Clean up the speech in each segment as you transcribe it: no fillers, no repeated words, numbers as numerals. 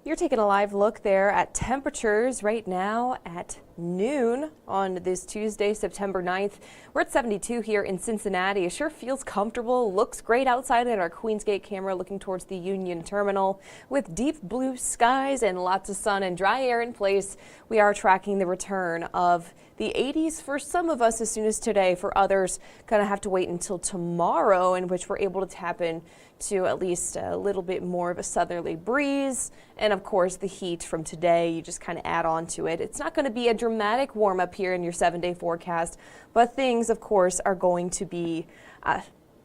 You're taking a live look there at temperatures right now at noon on this Tuesday, September 9th. We're at 72 here in Cincinnati. It sure feels comfortable, looks great outside in our Queensgate camera looking towards the Union Terminal with deep blue skies and lots of sun and dry air in place. We are tracking the return of the 80s for some of us as soon as today. For others, going to have to wait until tomorrow, in which we're able to tap in to at least a little bit more of a southerly breeze. And of course, the heat from today, you just kind of add on to it. It's not going to be a dramatic warm up here in your 7-day forecast, but things, of course, are going to be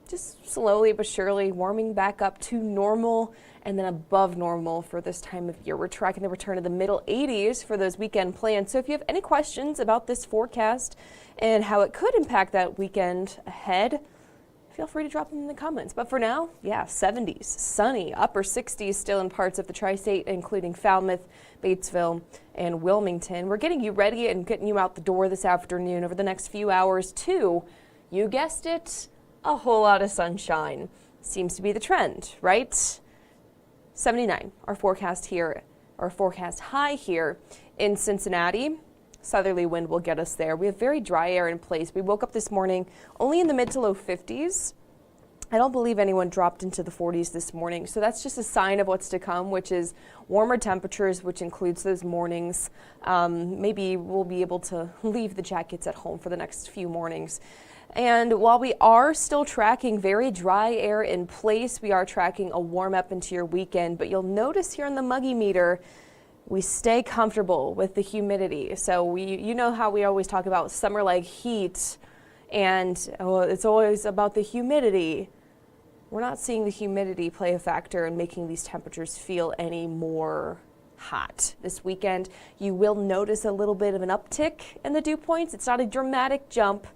just slowly but surely warming back up to normal and then above normal for this time of year. We're tracking the return of the middle 80s for those weekend plans. So if you have any questions about this forecast and how it could impact that weekend ahead, feel free to drop them in the comments. But for now, yeah, 70s, sunny, upper 60s still in parts of the tri-state, including Falmouth, Batesville, and Wilmington. We're getting you ready and getting you out the door this afternoon over the next few hours to, you guessed it, a whole lot of sunshine. Seems to be the trend, right? 79, our forecast here, our forecast high here in Cincinnati. Southerly wind will get us there. We have very dry air in place. We woke up this morning only in the mid to low 50s. I don't believe anyone dropped into the 40s this morning. So that's just a sign of what's to come, which is warmer temperatures, which includes those mornings. Maybe we'll be able to leave the jackets at home for the next few mornings. And while we are still tracking very dry air in place, we are tracking a warm up into your weekend. But you'll notice here on the muggy meter, we stay comfortable with the humidity. So you know how we always talk about summer-like heat and it's always about the humidity. We're not seeing the humidity play a factor in making these temperatures feel any more hot. This weekend, you will notice a little bit of an uptick in the dew points. It's not a dramatic jump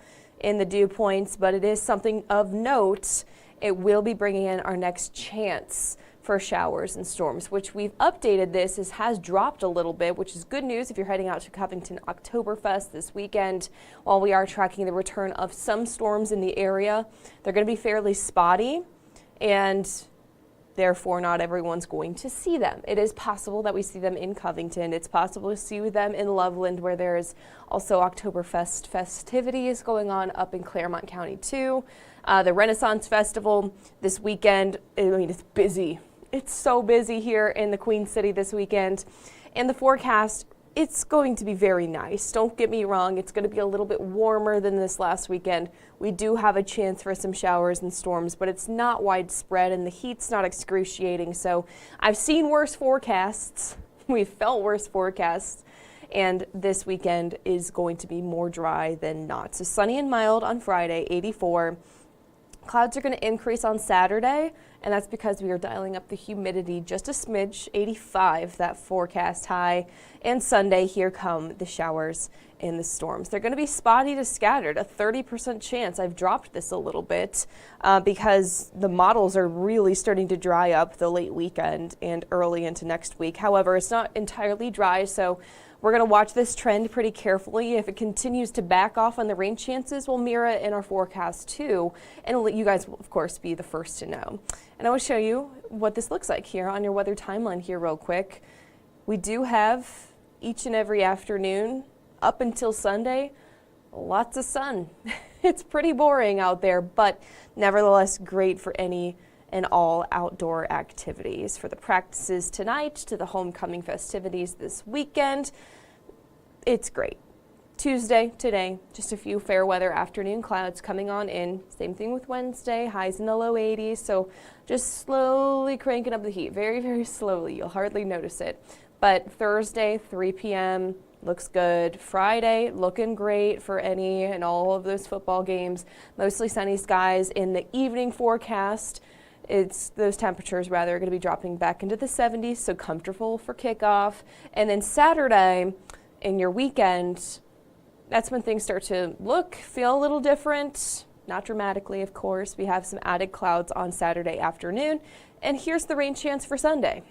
in the dew points, but it is something of note. It will be bringing in our next chance for showers and storms, which we've updated this has dropped a little bit, which is good news if you're heading out to Covington Oktoberfest this weekend. While we are tracking the return of some storms in the area, they're going to be fairly spotty and therefore not everyone's going to see them. It is possible that we see them in Covington. It's possible to see them in Loveland, where there is also Oktoberfest festivities going on up in Claremont County too. The Renaissance Festival this weekend, I mean, it's busy. It's so busy here in the Queen City this weekend. And the forecast, it's going to be very nice. Don't get me wrong, it's going to be a little bit warmer than this last weekend. We do have a chance for some showers and storms, but it's not widespread and the heat's not excruciating. So I've seen worse forecasts. We've felt worse forecasts. And this weekend is going to be more dry than not. So sunny and mild on Friday, 84. Clouds are going to increase on Saturday, and that's because we are dialing up the humidity just a smidge, 85, that forecast high. And Sunday, here come the showers and the storms. They're going to be spotty to scattered, a 30% chance. I've dropped this a little bit because the models are really starting to dry up the late weekend and early into next week. However, it's not entirely dry, so we're going to watch this trend pretty carefully. If it continues to back off on the rain chances, we'll mirror it in our forecast too. And you guys will, of course, be the first to know. And I will show you what this looks like here on your weather timeline here real quick. We do have each and every afternoon up until Sunday, lots of sun. It's pretty boring out there, but nevertheless great for any and all outdoor activities, for the practices tonight to the homecoming festivities this weekend. It's great. Tuesday, today, just a few fair weather afternoon clouds coming on in. Same thing with Wednesday, highs in the low 80s. So just slowly cranking up the heat, very, very slowly. You'll hardly notice it. But Thursday, 3 p.m., looks good. Friday, looking great for any and all of those football games. Mostly sunny skies in the evening forecast. Those temperatures rather are going to be dropping back into the 70s, so comfortable for kickoff. And then Saturday in your weekend, that's when things start to feel a little different. Not dramatically, of course. We have some added clouds on Saturday afternoon. And here's the rain chance for Sunday.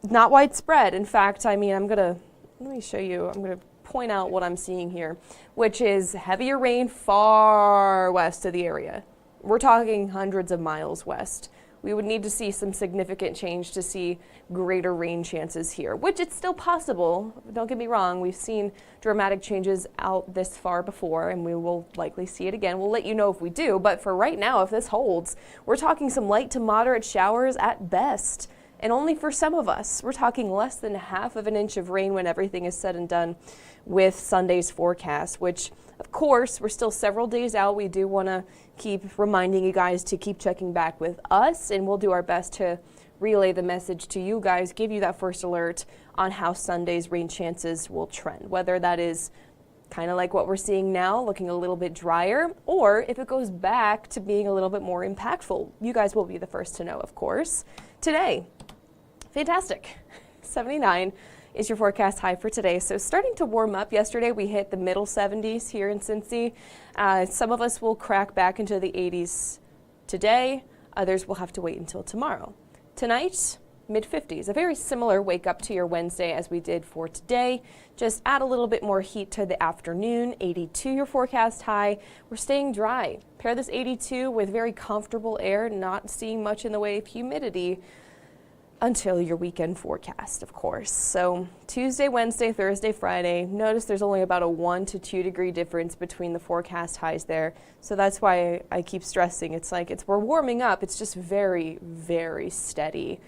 Not widespread. In fact, I mean, let me show you. I'm going to point out what I'm seeing here, which is heavier rain far west of the area. We're talking hundreds of miles west, we would need to see some significant change to see greater rain chances here, which it's still possible. Don't get me wrong. We've seen dramatic changes out this far before, and we will likely see it again. We'll let you know if we do, but for right now, if this holds, we're talking some light to moderate showers at best, and only for some of us. We're talking less than ½ of an inch of rain when everything is said and done with Sunday's forecast, which of course, we're still several days out. We do want to keep reminding you guys to keep checking back with us, and we'll do our best to relay the message to you guys, give you that first alert on how Sunday's rain chances will trend, whether that is kind of like what we're seeing now, looking a little bit drier, or if it goes back to being a little bit more impactful. You guys will be the first to know, of course. Today, fantastic, 79. Is your forecast high for today. So starting to warm up. Yesterday we hit the middle 70s here in Cincy. Some of us will crack back into the 80s today. Others will have to wait until tomorrow. Tonight, mid 50s. A very similar wake up to your Wednesday as we did for today. Just add a little bit more heat to the afternoon. 82 your forecast high. We're staying dry. Pair this 82 with very comfortable air, not seeing much in the way of humidity until your weekend forecast, of course. So Tuesday, Wednesday, Thursday, Friday, notice there's only about a 1 to 2 degree difference between the forecast highs there. So that's why I keep stressing, it's like we're warming up, it's just very, very steady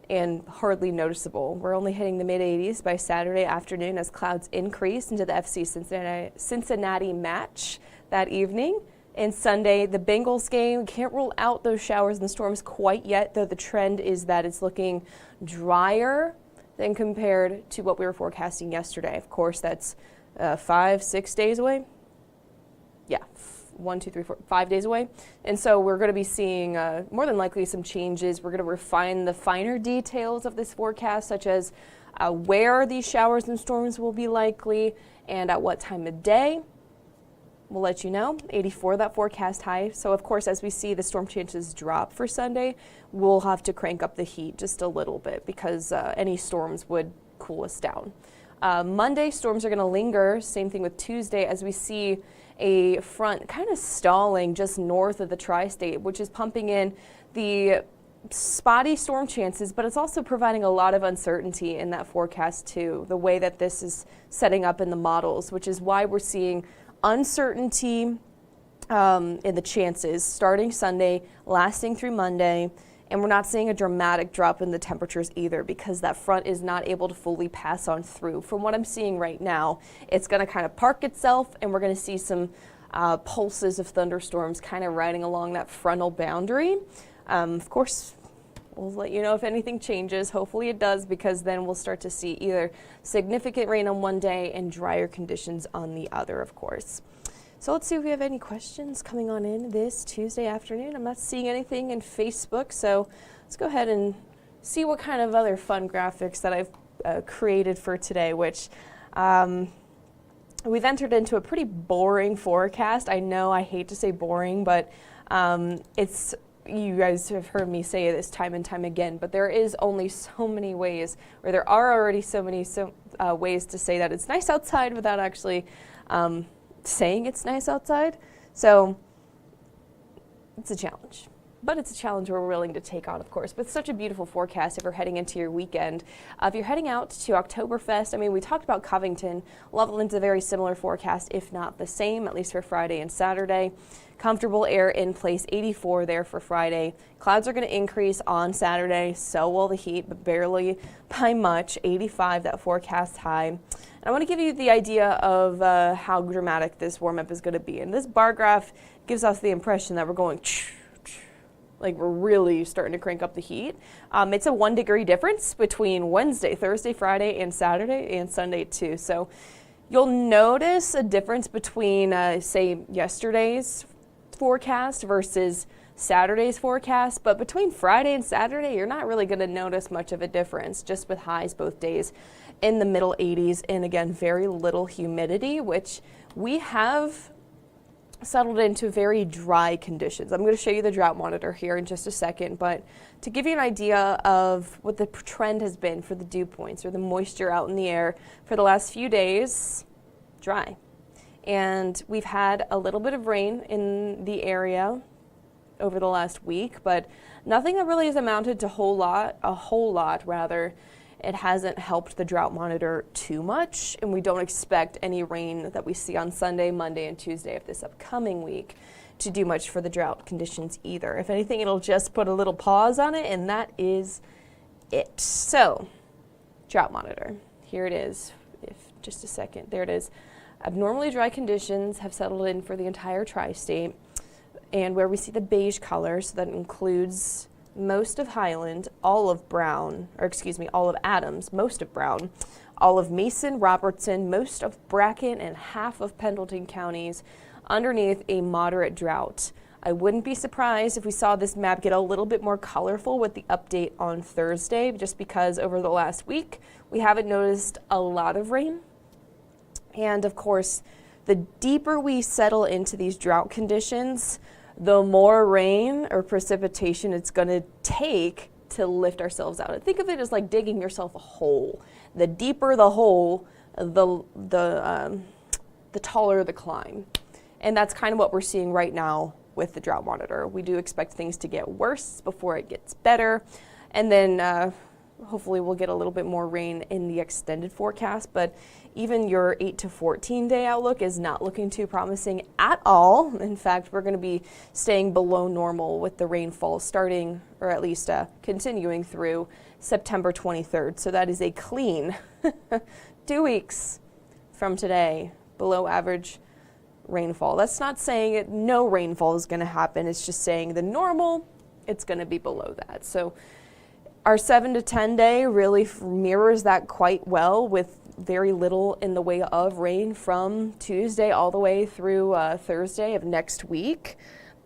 and hardly noticeable. We're only hitting the mid 80s by Saturday afternoon as clouds increase into the FC Cincinnati match that evening. And Sunday, the Bengals game, can't rule out those showers and storms quite yet, though the trend is that it's looking drier than compared to what we were forecasting yesterday. Of course, that's 5, 6 days away. Yeah, 1, 2, 3, 4, 5 days away. And so we're going to be seeing more than likely some changes. We're going to refine the finer details of this forecast, such as where these showers and storms will be likely and at what time of day. We'll let you know. 84, that forecast high. So of course, as we see the storm chances drop for Sunday, we'll have to crank up the heat just a little bit because any storms would cool us down. Monday, storms are going to linger. Same thing with Tuesday as we see a front kind of stalling just north of the tri-state, which is pumping in the spotty storm chances, but it's also providing a lot of uncertainty in that forecast too, the way that this is setting up in the models, which is why we're seeing uncertainty in the chances starting Sunday, lasting through Monday, and we're not seeing a dramatic drop in the temperatures either because that front is not able to fully pass on through. From what I'm seeing right now, it's going to kind of park itself and we're going to see some pulses of thunderstorms kind of riding along that frontal boundary. Of course, we'll let you know if anything changes. Hopefully it does, because then we'll start to see either significant rain on one day and drier conditions on the other, of course. So let's see if we have any questions coming on in this Tuesday afternoon. I'm not seeing anything in Facebook, so let's go ahead and see what kind of other fun graphics that I've created for today, which we've entered into a pretty boring forecast. I know I hate to say boring, but you guys have heard me say this time and time again, but there is only so many ways, or there are already so many ways to say that it's nice outside without actually saying it's nice outside. So it's a challenge, but it's a challenge we're willing to take on, of course. But such a beautiful forecast if you're heading into your weekend. If you're heading out to Oktoberfest, I mean, we talked about Covington. Loveland's a very similar forecast, if not the same, at least for Friday and Saturday. Comfortable air in place, 84 there for Friday. Clouds are going to increase on Saturday, so will the heat, but barely by much, 85, that forecast high. And I want to give you the idea of how dramatic this warm-up is going to be. And this bar graph gives us the impression that we're going like we're really starting to crank up the heat. It's a 1 degree difference between Wednesday, Thursday, Friday, and Saturday, and Sunday too. So you'll notice a difference between, say, yesterday's forecast versus Saturday's forecast, but between Friday and Saturday, you're not really going to notice much of a difference, just with highs both days in the middle 80s, and again, very little humidity, which we have settled into very dry conditions. I'm going to show you the drought monitor here in just a second, but to give you an idea of what the trend has been for the dew points or the moisture out in the air for the last few days, dry. And we've had a little bit of rain in the area over the last week, but nothing that really has amounted to a whole lot rather. It hasn't helped the drought monitor too much, and we don't expect any rain that we see on Sunday, Monday, and Tuesday of this upcoming week to do much for the drought conditions either. If anything, it'll just put a little pause on it, and that is it. So, drought monitor, here it is. If just a second, there it is. Abnormally dry conditions have settled in for the entire tri-state, and where we see the beige color, so that includes most of Highland, all of Adams, most of Brown, all of Mason, Robertson, most of Bracken, and half of Pendleton counties underneath a moderate drought. I wouldn't be surprised if we saw this map get a little bit more colorful with the update on Thursday, just because over the last week we haven't noticed a lot of rain. And of course, the deeper we settle into these drought conditions, the more rain or precipitation it's going to take to lift ourselves out. Think of it as like digging yourself a hole. The deeper the hole, the taller the climb. And that's kind of what we're seeing right now with the drought monitor. We do expect things to get worse before it gets better. And then hopefully we'll get a little bit more rain in the extended forecast, but even your 8 to 14 day outlook is not looking too promising at all. In fact, we're going to be staying below normal with the rainfall starting, or at least continuing through September 23rd. So that is a clean 2 weeks from today, below average rainfall. That's not saying no rainfall is going to happen. It's just saying the normal, it's going to be below that. So our 7 to 10 day really mirrors that quite well, with very little in the way of rain from Tuesday all the way through Thursday of next week.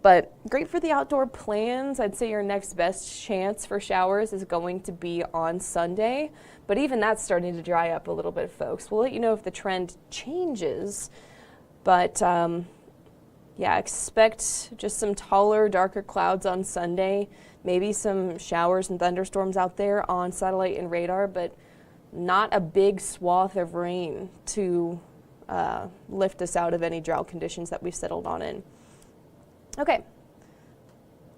But great for the outdoor plans. I'd say your next best chance for showers is going to be on Sunday. But even that's starting to dry up a little bit, folks. We'll let you know if the trend changes. But yeah, expect just some taller, darker clouds on Sunday. Maybe some showers and thunderstorms out there on satellite and radar, but not a big swath of rain to lift us out of any drought conditions that we've settled on in. Okay,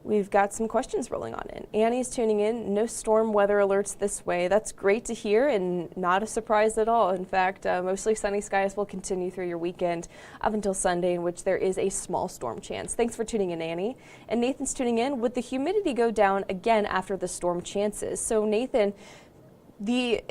we've got some questions rolling on in. Annie's tuning in. No storm weather alerts this way. That's great to hear and not a surprise at all. In fact, mostly sunny skies will continue through your weekend up until Sunday, in which there is a small storm chance. Thanks for tuning in, Annie. And Nathan's tuning in. Would the humidity go down again after the storm chances? So Nathan, the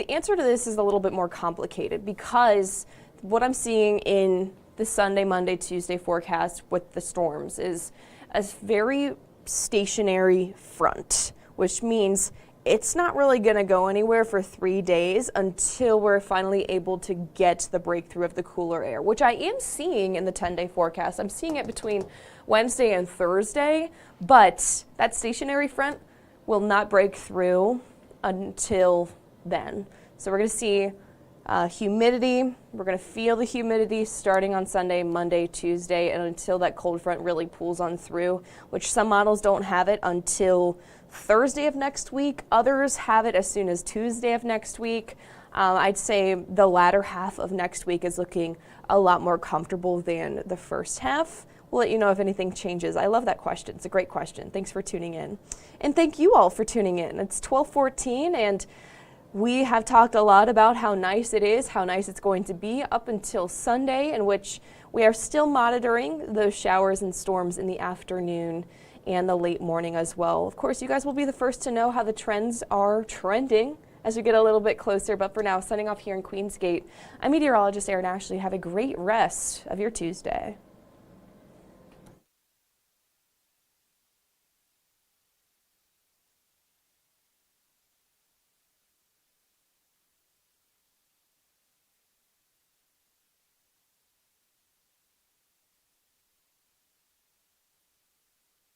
answer to this is a little bit more complicated, because what I'm seeing in the Sunday, Monday, Tuesday forecast with the storms is a very stationary front, which means it's not really going to go anywhere for 3 days until we're finally able to get the breakthrough of the cooler air, which I am seeing in the 10-day forecast. I'm seeing it between Wednesday and Thursday, but that stationary front will not break through until then. So we're going to see humidity. We're going to feel the humidity starting on Sunday, Monday, Tuesday, and until that cold front really pulls on through, which some models don't have it until Thursday of next week. Others have it as soon as Tuesday of next week. I'd say the latter half of next week is looking a lot more comfortable than the first half. We'll let you know if anything changes. I love that question. It's a great question. Thanks for tuning in. And thank you all for tuning in. It's 12:14, and we have talked a lot about how nice it is, how nice it's going to be up until Sunday, in which we are still monitoring those showers and storms in the afternoon and the late morning as well. Of course, you guys will be the first to know how the trends are trending as we get a little bit closer. But for now, signing off here in Queensgate, I'm meteorologist Erin Ashley. Have a great rest of your Tuesday.